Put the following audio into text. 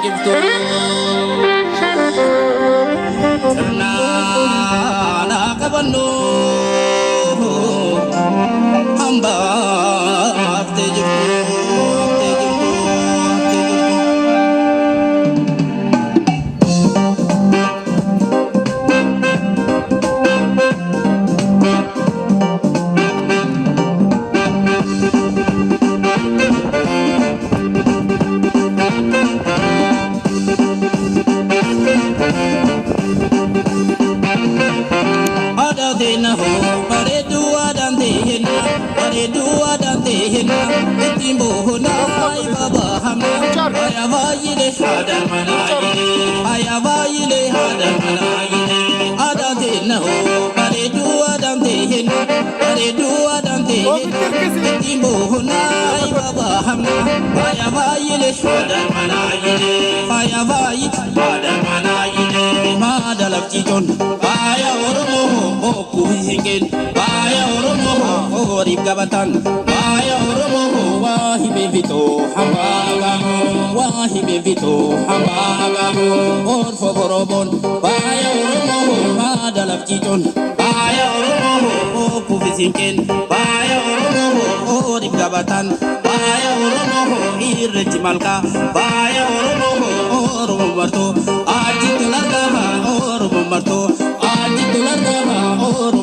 jibtu Serna na kabanu Hamba te jibtu Adadena ho paredu adandehena paredu adandehena itimbo hona ay baba hamna ayavayile hadan manayile adadena ho paredu adandehena itimbo hona ay baba hamna ayavayile hadan manayile madalak cijon aya oromo oku hingin aya oromo orib gabatan aya oromo wahibe vito hamagamu or foborobon aya oromo madalak cijon aya oromo oku hingin aya oromo orib gabatan aya oromo irji malka aya oromo oromo marto aji tularga oromo marto aji tularga oromo